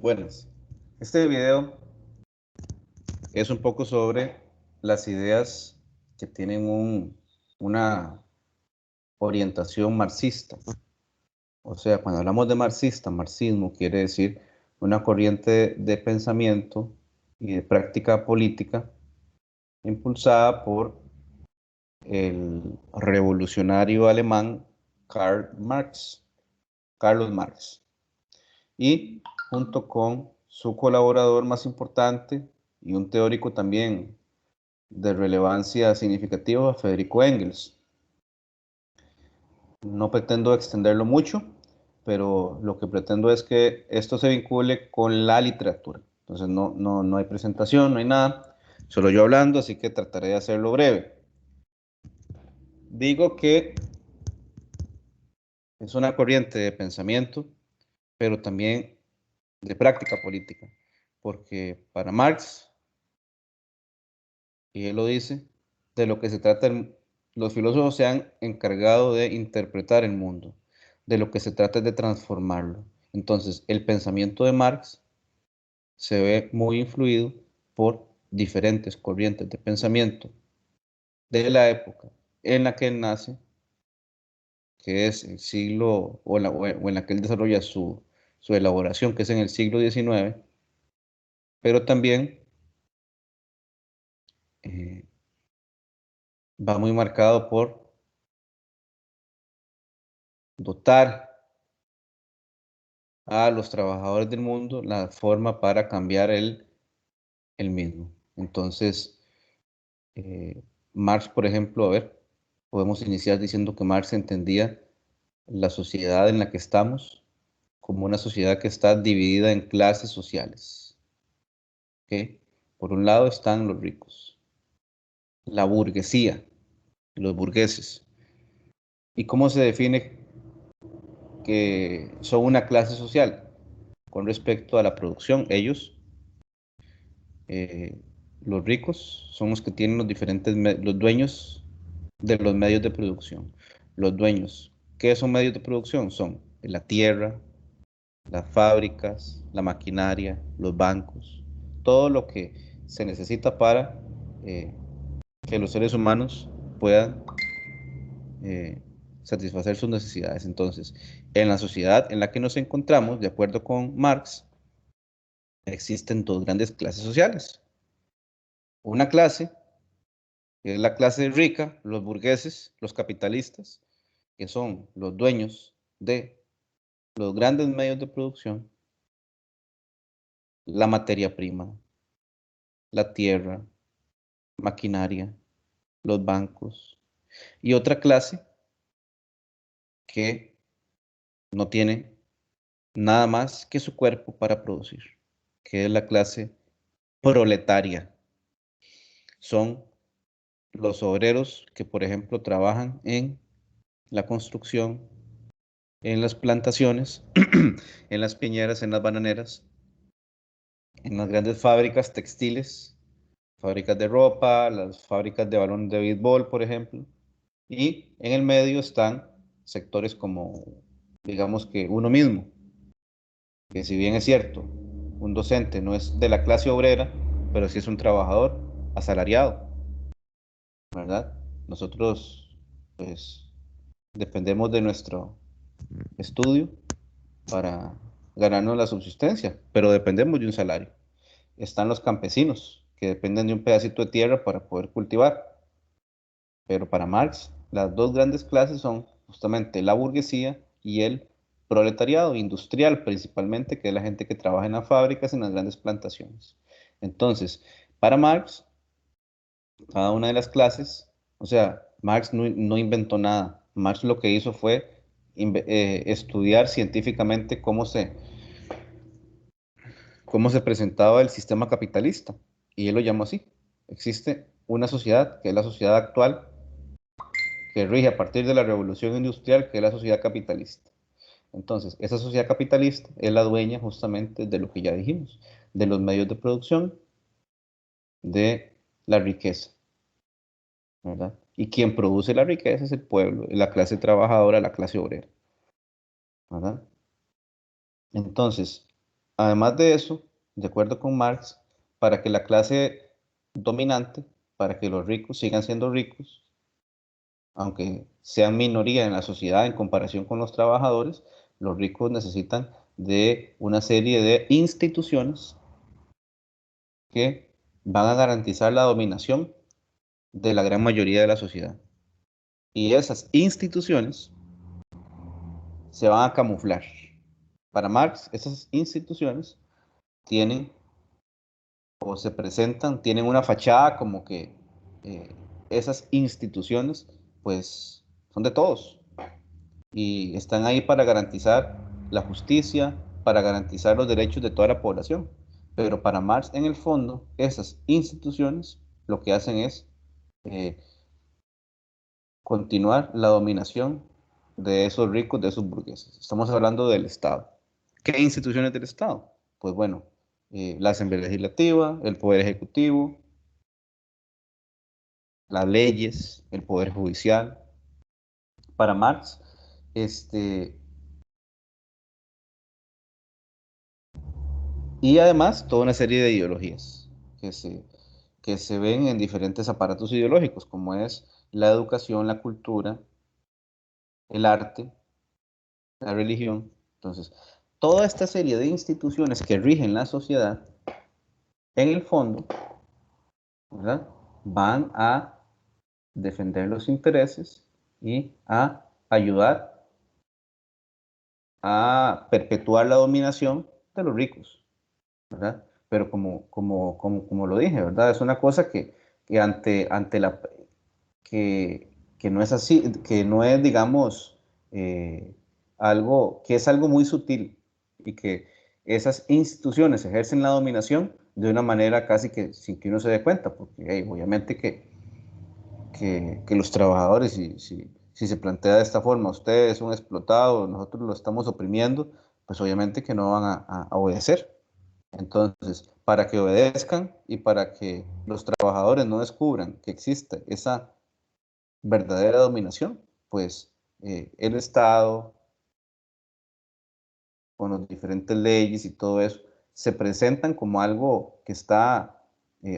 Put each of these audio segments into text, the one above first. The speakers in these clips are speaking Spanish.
Buenas. Este video es un poco sobre las ideas que tienen una orientación marxista. O sea, cuando hablamos de marxista, marxismo quiere decir una corriente de pensamiento y de práctica política impulsada por el revolucionario alemán Carlos Marx, y junto con su colaborador más importante y un teórico también de relevancia significativa, Federico Engels. No pretendo extenderlo mucho, pero lo que pretendo es que esto se vincule con la literatura. Entonces no hay presentación, no hay nada, solo yo hablando, así que trataré de hacerlo breve. Digo que es una corriente de pensamiento, pero también de práctica política, porque para Marx, y él lo dice, de lo que se trata, los filósofos se han encargado de interpretar el mundo, de lo que se trata es de transformarlo. Entonces, el pensamiento de Marx se ve muy influido por diferentes corrientes de pensamiento de la época en la que él nace, que es el siglo, o en la que él desarrolla su elaboración, que es en el siglo XIX, pero también eh, va muy marcado por dotar a los trabajadores del mundo la forma para cambiar el mismo. Entonces, Marx, por ejemplo, a ver, podemos iniciar diciendo que Marx entendía la sociedad en la que estamos como una sociedad que está dividida en clases sociales. ¿Ok? Por un lado están los ricos, la burguesía, los burgueses. ¿Y cómo se define que son una clase social? Con respecto a la producción, ellos, eh, los ricos, son los que tienen los dueños de los medios de producción. Los dueños, ¿qué son medios de producción? Son la tierra, las fábricas, la maquinaria, los bancos, todo lo que se necesita para eh, que los seres humanos puedan eh, satisfacer sus necesidades. Entonces, en la sociedad en la que nos encontramos, de acuerdo con Marx, existen dos grandes clases sociales. Una clase, que es la clase rica, los burgueses, los capitalistas, que son los dueños de los grandes medios de producción, la materia prima, la tierra, maquinaria, los bancos, y otra clase que no tiene nada más que su cuerpo para producir, que es la clase proletaria. Son los obreros que, por ejemplo, trabajan en la construcción, en las plantaciones, en las piñeras, en las bananeras, en las grandes fábricas textiles, fábricas de ropa, las fábricas de balones de béisbol, por ejemplo. Y en el medio están sectores como, digamos que uno mismo, que si bien es cierto, un docente no es de la clase obrera, pero sí es un trabajador asalariado, ¿verdad? Nosotros, pues, dependemos de nuestro estudio para ganarnos la subsistencia, pero dependemos de un salario. Están los campesinos, que dependen de un pedacito de tierra para poder cultivar. Pero para Marx, las dos grandes clases son justamente la burguesía y el proletariado industrial, principalmente, que es la gente que trabaja en las fábricas, en las grandes plantaciones. Entonces, para Marx, cada una de las clases, o sea, Marx no inventó nada. Marx lo que hizo fue estudiar científicamente cómo se presentaba el sistema capitalista. Y él lo llamó así. Existe una sociedad, que es la sociedad actual, que rige a partir de la revolución industrial, que es la sociedad capitalista. Entonces, esa sociedad capitalista es la dueña justamente de lo que ya dijimos, de los medios de producción, de la riqueza, ¿verdad? Y quien produce la riqueza es el pueblo, la clase trabajadora, la clase obrera, ¿verdad? Entonces, Además de eso, de acuerdo con Marx, para que la clase dominante, para que los ricos sigan siendo ricos, aunque sean minoría en la sociedad en comparación con los trabajadores, los ricos necesitan de una serie de instituciones que van a garantizar la dominación de la gran mayoría de la sociedad. Y esas instituciones se van a camuflar. Para Marx, esas instituciones tienen o se presentan, tienen una fachada como que eh, esas instituciones pues son de todos y están ahí para garantizar la justicia, para garantizar los derechos de toda la población. Pero para Marx, en el fondo, esas instituciones lo que hacen es eh, continuar la dominación de esos ricos, de esos burgueses. Estamos hablando del Estado. ¿Qué instituciones del Estado? Pues bueno, la Asamblea Legislativa, el Poder Ejecutivo, las leyes, el Poder Judicial. Para Marx, este, y además toda una serie de ideologías que se, que se ven en diferentes aparatos ideológicos, como es la educación, la cultura, el arte, la religión. Entonces, toda esta serie de instituciones que rigen la sociedad, en el fondo, ¿verdad?, van a defender los intereses y a ayudar a perpetuar la dominación de los ricos, ¿verdad? Pero como lo dije, ¿verdad? Es una cosa que ante la que no es así, que no es, digamos, algo, que es algo muy sutil y que esas instituciones ejercen la dominación de una manera casi que sin que uno se dé cuenta, porque obviamente que los trabajadores, si se plantea de esta forma, usted es un explotado, nosotros lo estamos oprimiendo, pues obviamente que no van a obedecer. Entonces, para que obedezcan y para que los trabajadores no descubran que existe esa verdadera dominación, pues el Estado, con las diferentes leyes y todo eso, se presentan como algo que está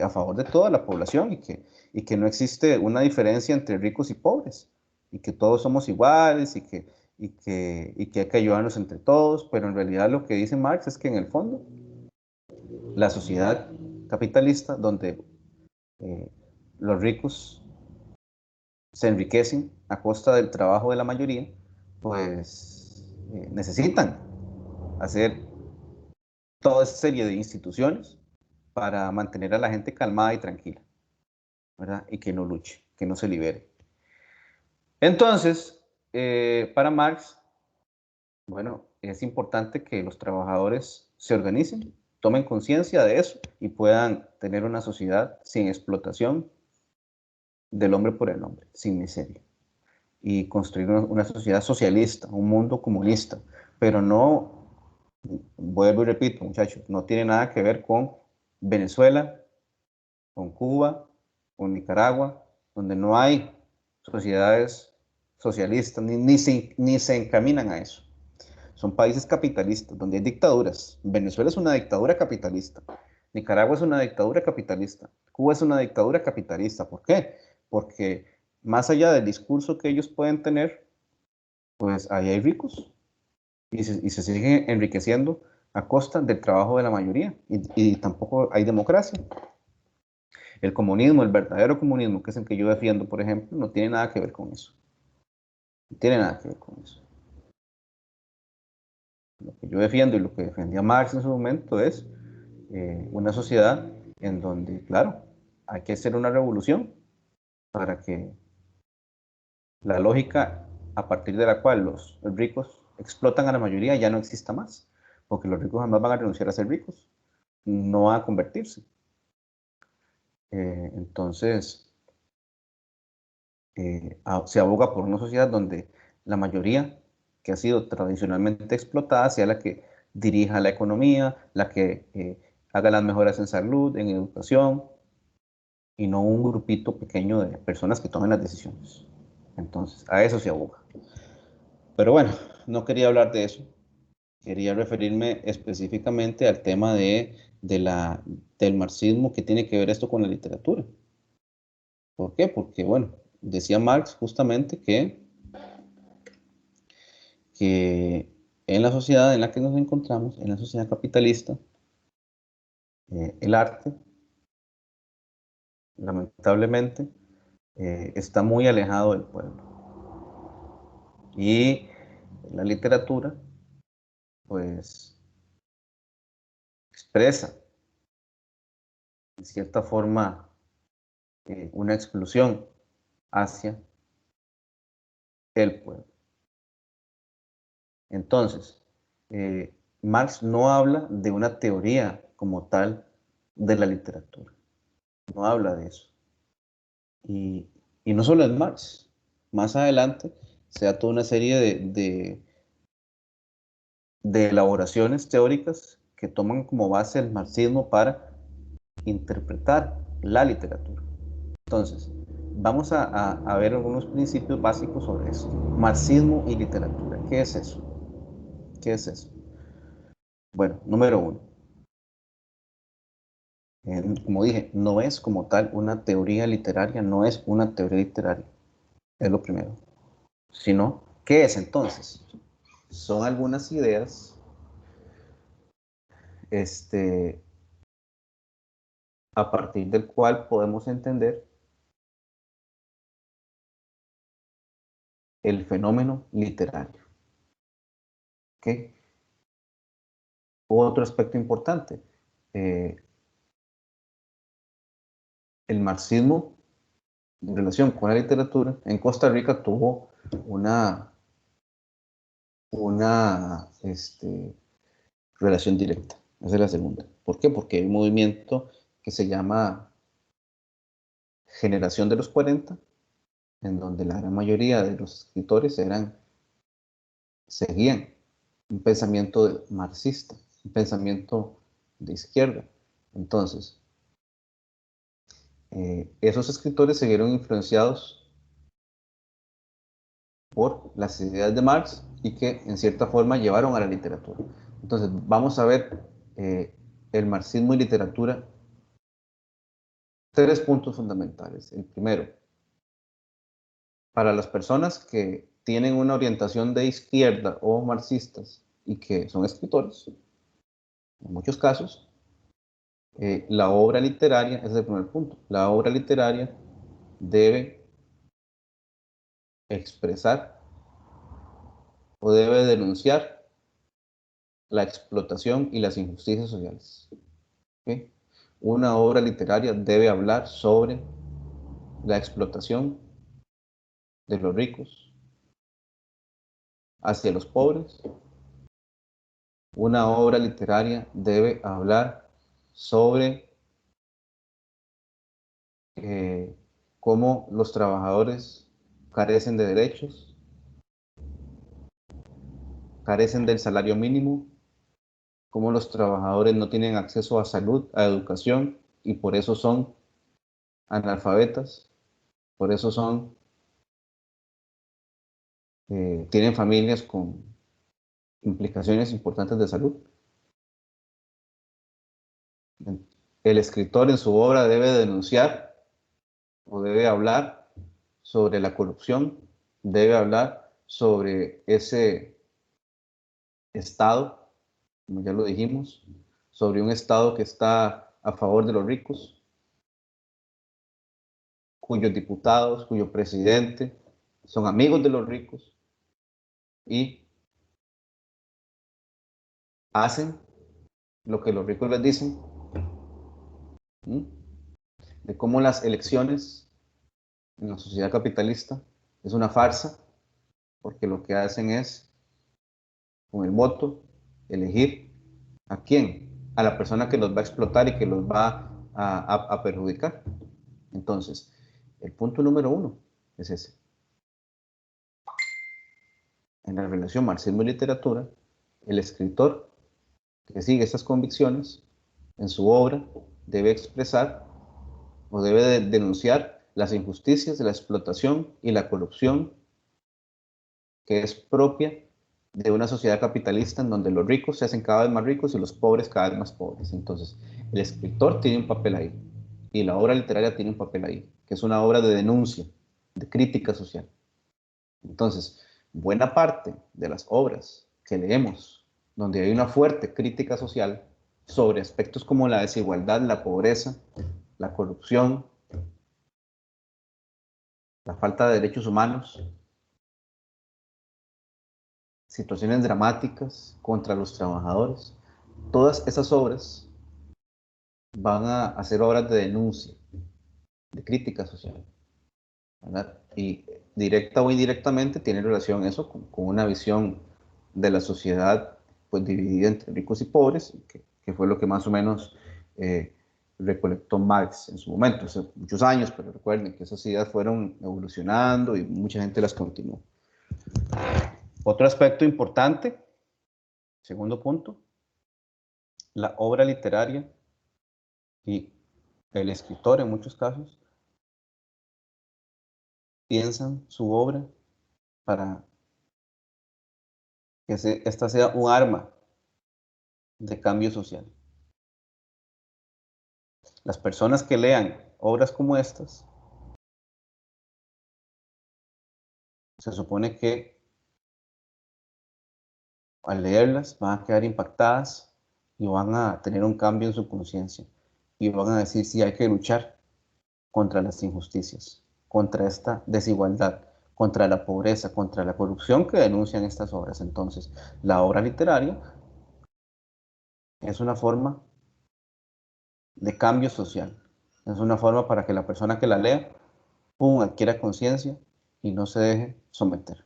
a favor de toda la población y que no existe una diferencia entre ricos y pobres, y que todos somos iguales y que hay que ayudarnos entre todos, pero en realidad lo que dice Marx es que en el fondo la sociedad capitalista, donde eh, los ricos se enriquecen a costa del trabajo de la mayoría, pues necesitan hacer toda esa serie de instituciones para mantener a la gente calmada y tranquila, ¿verdad? Y que no luche, que no se libere. Entonces, para Marx, bueno, es importante que los trabajadores se organicen, tomen conciencia de eso y puedan tener una sociedad sin explotación del hombre por el hombre, sin miseria. Y construir una sociedad socialista, un mundo comunista, pero no, vuelvo y repito, muchachos, no tiene nada que ver con Venezuela, con Cuba, con Nicaragua, donde no hay sociedades socialistas, ni se encaminan a eso. Son países capitalistas, donde hay dictaduras. Venezuela es una dictadura capitalista. Nicaragua es una dictadura capitalista. Cuba es una dictadura capitalista. ¿Por qué? Porque más allá del discurso que ellos pueden tener, pues ahí hay ricos y se siguen enriqueciendo a costa del trabajo de la mayoría y tampoco hay democracia. El comunismo, el verdadero comunismo, que es el que yo defiendo, por ejemplo, no tiene nada que ver con eso. No tiene nada que ver con eso. Lo que yo defiendo y lo que defendía Marx en su momento es una sociedad en donde, claro, hay que hacer una revolución para que la lógica a partir de la cual los ricos explotan a la mayoría ya no exista más, porque los ricos jamás van a renunciar a ser ricos, no van a convertirse. Entonces, se aboga por una sociedad donde la mayoría que ha sido tradicionalmente explotada sea la que dirija la economía, la que haga las mejoras en salud, en educación, y no un grupito pequeño de personas que tomen las decisiones. Entonces, a eso se aboga. Pero bueno, no quería hablar de eso. quería referirme específicamente al tema del marxismo que tiene que ver esto con la literatura. ¿Por qué? Porque, bueno, decía Marx justamente que en la sociedad en la que nos encontramos, en la sociedad capitalista, el arte, lamentablemente, está muy alejado del pueblo. Y la literatura, pues, expresa, en cierta forma, una exclusión hacia el pueblo. Entonces, Marx no habla de una teoría como tal de la literatura, no habla de eso. Y, y no solo es Marx, más adelante se da toda una serie de elaboraciones teóricas que toman como base el marxismo para interpretar la literatura. Entonces, vamos a ver algunos principios básicos sobre esto. Marxismo y literatura. ¿Qué es eso? ¿Qué es eso? Bueno, número uno. Como dije, no es como tal una teoría literaria, no es una teoría literaria, es lo primero. Sino, ¿qué es entonces? Son algunas ideas este, a partir del cual podemos entender el fenómeno literario. ¿Okay? Otro aspecto importante, eh, el marxismo en relación con la literatura en Costa Rica tuvo una relación directa. Esa es la segunda. ¿Por qué? Porque hay un movimiento que se llama Generación de los 40, en donde la gran mayoría de los escritores seguían un pensamiento marxista, un pensamiento de izquierda. Entonces, esos escritores se vieron influenciados por las ideas de Marx y que en cierta forma llevaron a la literatura. Entonces, vamos a ver el marxismo y literatura, tres puntos fundamentales. El primero, para las personas que tienen una orientación de izquierda o marxistas y que son escritores, en muchos casos, la obra literaria, ese es el primer punto, la obra literaria debe expresar o debe denunciar la explotación y las injusticias sociales. ¿Okay? Una obra literaria debe hablar sobre la explotación de los ricos hacia los pobres. Una obra literaria debe hablar sobre cómo los trabajadores carecen de derechos, carecen del salario mínimo, cómo los trabajadores no tienen acceso a salud, a educación, y por eso son analfabetas, por eso tienen familias con implicaciones importantes de salud. El escritor en su obra debe denunciar o debe hablar sobre la corrupción, debe hablar sobre ese Estado, como ya lo dijimos, sobre un Estado que está a favor de los ricos, cuyos diputados, cuyo presidente son amigos de los ricos y hacen lo que los ricos les dicen, ¿sí? De cómo las elecciones en la sociedad capitalista es una farsa, porque lo que hacen es, con el voto, elegir a quién, a la persona que los va a explotar y que los va a perjudicar. Entonces, el punto número uno es ese. En la relación marxismo y literatura, el escritor que sigue estas convicciones en su obra debe expresar o debe denunciar las injusticias de la explotación y la corrupción que es propia de una sociedad capitalista en donde los ricos se hacen cada vez más ricos y los pobres cada vez más pobres. Entonces, el escritor tiene un papel ahí y la obra literaria tiene un papel ahí, que es una obra de denuncia, de crítica social. Entonces, buena parte de las obras que leemos, donde hay una fuerte crítica social sobre aspectos como la desigualdad, la pobreza, la corrupción, la falta de derechos humanos, situaciones dramáticas contra los trabajadores, todas esas obras van a hacer obras de denuncia, de crítica social, ¿verdad? Y directa o indirectamente tiene relación eso con una visión de la sociedad pues dividida entre ricos y pobres, que fue lo que más o menos recolectó Marx en su momento, hace muchos años, pero recuerden que esas ideas fueron evolucionando y mucha gente las continuó. Otro aspecto importante, segundo punto, la obra literaria y el escritor en muchos casos piensan su obra para que esta sea un arma de cambio social. Las personas que lean obras como estas, se supone que al leerlas van a quedar impactadas y van a tener un cambio en su conciencia y van a decir si hay que luchar contra las injusticias, contra esta desigualdad, contra la pobreza, contra la corrupción que denuncian estas obras. Entonces, la obra literaria es una forma de cambio social, es una forma para que la persona que la lea, pum, adquiera conciencia y no se deje someter.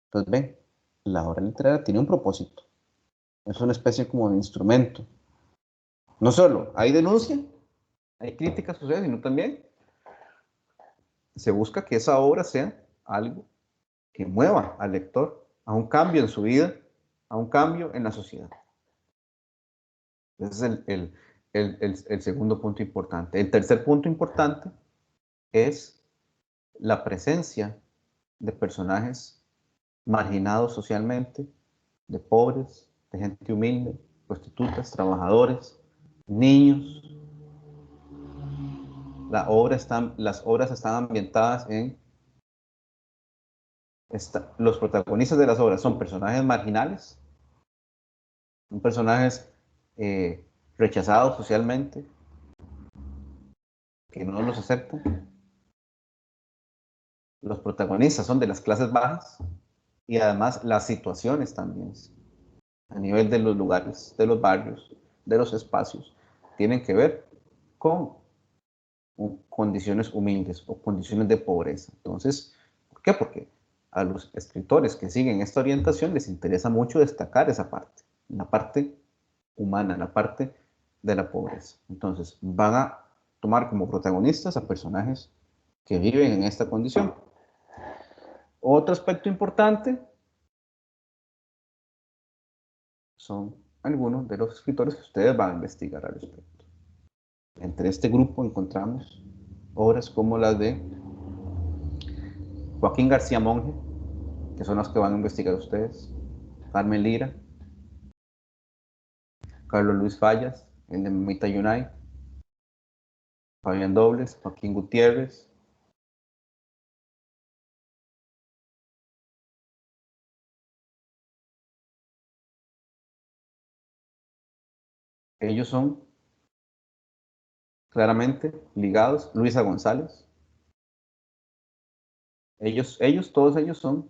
Entonces, ven, la obra literaria tiene un propósito, es una especie como de instrumento. No solo hay denuncia, hay crítica social, sino también se busca que esa obra sea algo que mueva al lector a un cambio en su vida, a un cambio en la sociedad. Ese es el segundo punto importante. El tercer punto importante es la presencia de personajes marginados socialmente, de pobres, de gente humilde, prostitutas, trabajadores, niños. Las obras están ambientadas en... los protagonistas de las obras son personajes marginales, son personajes rechazados socialmente, que no los aceptan. Los protagonistas son de las clases bajas y además las situaciones también, a nivel de los lugares, de los barrios, de los espacios, tienen que ver con condiciones humildes o condiciones de pobreza. Entonces, ¿por qué? Porque a los escritores que siguen esta orientación les interesa mucho destacar esa parte, la parte humana, la parte de la pobreza. Entonces, van a tomar como protagonistas a personajes que viven en esta condición. Otro aspecto importante son algunos de los escritores que ustedes van a investigar al respecto. Entre este grupo encontramos obras como las de Joaquín García Monge, que son las que van a investigar ustedes, Carmen Lira, Carlos Luis Fallas, el de Mamita Yunay, Fabián Dobles, Joaquín Gutiérrez. Ellos son claramente ligados, Luisa González. Todos ellos son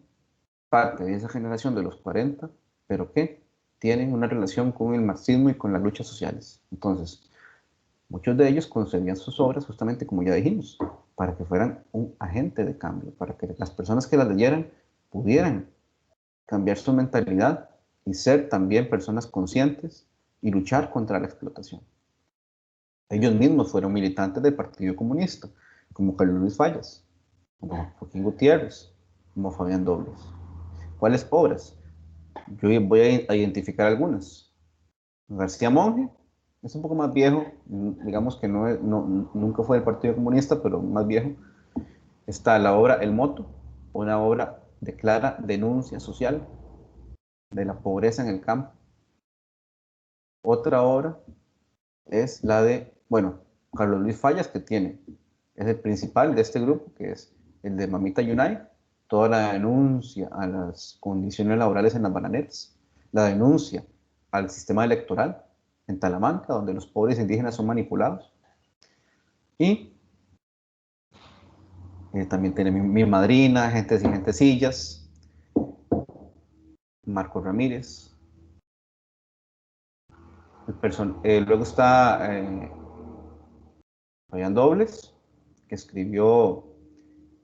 parte de esa generación de los 40, pero que tienen una relación con el marxismo y con las luchas sociales. Entonces, muchos de ellos concebían sus obras justamente como ya dijimos, para que fueran un agente de cambio, para que las personas que las leyeran pudieran cambiar su mentalidad y ser también personas conscientes y luchar contra la explotación. Ellos mismos fueron militantes del Partido Comunista, como Carlos Luis Fallas, como Joaquín Gutiérrez, como Fabián Dobles. ¿Cuáles obras? Yo voy a identificar algunas. García Monge es un poco más viejo, digamos que nunca fue del Partido Comunista, pero más viejo. Está la obra El Moto, una obra de clara denuncia social. de la pobreza en el campo. Otra obra es la de, bueno, Carlos Luis Fallas, que es el principal de este grupo, que es el de Mamita Yunay, toda la denuncia a las condiciones laborales en las bananeras, la denuncia al sistema electoral en Talamanca, donde los pobres indígenas son manipulados. Y también tiene mi madrina, Gentes y Gentecillas, Marco Ramírez. Luego está Fabián Dobles, que escribió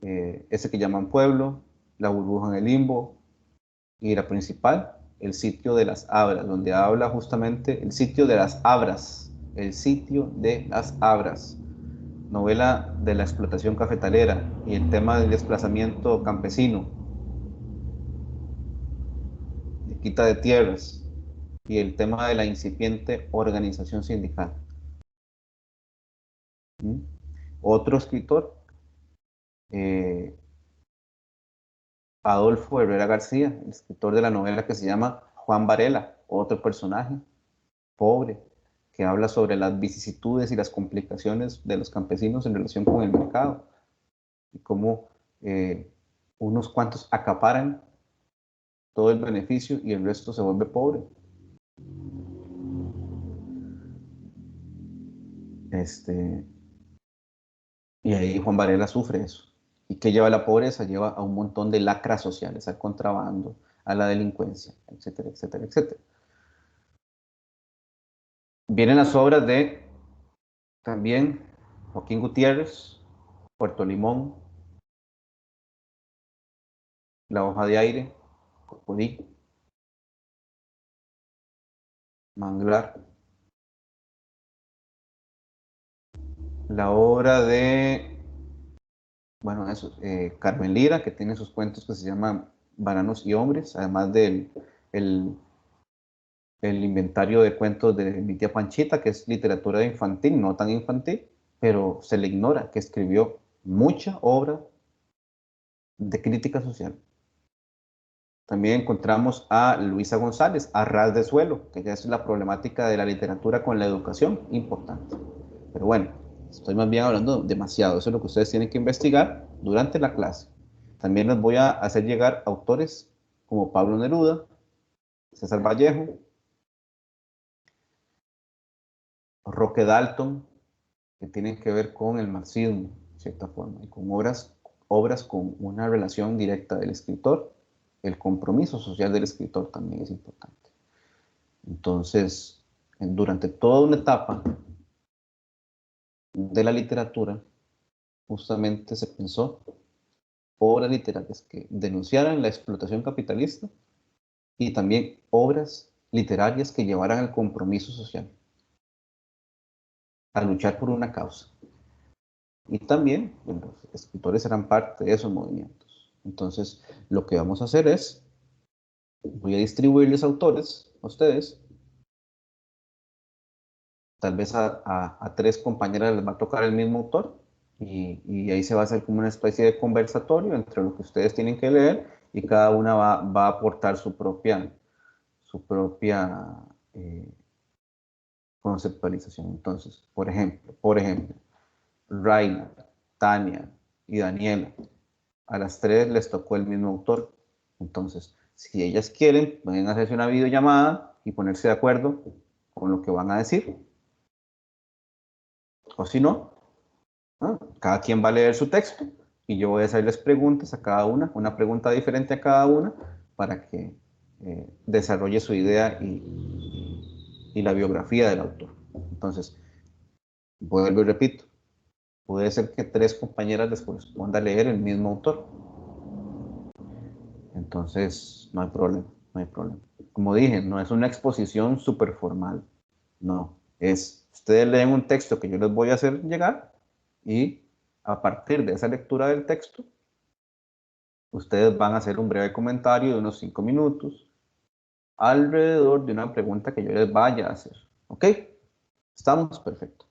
ese que llaman Pueblo, La burbuja en el limbo, y la principal, El sitio de las Abras, donde habla justamente el sitio de las Abras, el sitio de las Abras, novela de la explotación cafetalera y el tema del desplazamiento campesino, de quita de tierras y el tema de la incipiente organización sindical. ¿Mm? Otro escritor, eh, Adolfo Herrera García, el escritor de la novela que se llama Juan Varela, otro personaje pobre, que habla sobre las vicisitudes y las complicaciones de los campesinos en relación con el mercado y cómo unos cuantos acaparan todo el beneficio y el resto se vuelve pobre. Y ahí Juan Varela sufre eso. ¿Y qué lleva a la pobreza? Lleva a un montón de lacras sociales, al contrabando, a la delincuencia, etcétera, etcétera, etcétera. Vienen las obras de también Joaquín Gutiérrez, Puerto Limón, La hoja de aire, Cocodí, Manglar. La obra de, bueno, eso, Carmen Lira, que tiene sus cuentos que se llaman Bananos y Hombres, además del el inventario de cuentos de mi tía Panchita, que es literatura infantil, no tan infantil, pero se le ignora que escribió mucha obra de crítica social. También encontramos a Luisa González, A ras de suelo, que ya es la problemática de la literatura con la educación, importante. Pero bueno, estoy más bien hablando demasiado, eso es lo que ustedes tienen que investigar durante la clase. También les voy a hacer llegar autores como Pablo Neruda, César Vallejo, Roque Dalton, que tienen que ver con el marxismo, de cierta forma, y con obras con una relación directa del escritor. El compromiso social del escritor también es importante. Entonces, durante toda una etapa de la literatura, justamente se pensó obras literarias que denunciaran la explotación capitalista y también obras literarias que llevaran al compromiso social, a luchar por una causa. Y también, bueno, los escritores eran parte de esos movimientos. Entonces, lo que vamos a hacer es, voy a distribuirles autores a ustedes, tal vez a tres compañeras les va a tocar el mismo autor, y ahí se va a hacer como una especie de conversatorio entre lo que ustedes tienen que leer y cada una va a aportar su propia conceptualización. Entonces, por ejemplo, Raina, Tania y Daniela, a las tres les tocó el mismo autor. Entonces, si ellas quieren, pueden hacerse una videollamada y ponerse de acuerdo con lo que van a decir. O si no, ¿no? Cada quien va a leer su texto y yo voy a hacerles preguntas a cada una pregunta diferente a cada una para que desarrolle su idea y la biografía del autor. Entonces, vuelvo y repito, puede ser que tres compañeras les corresponda leer el mismo autor. Entonces, no hay problema, no hay problema. Como dije, no es una exposición súper formal, no. Ustedes leen un texto que yo les voy a hacer llegar y a partir de esa lectura del texto, ustedes van a hacer un breve comentario de unos 5 minutos alrededor de una pregunta que yo les vaya a hacer. ¿Ok? Estamos perfecto.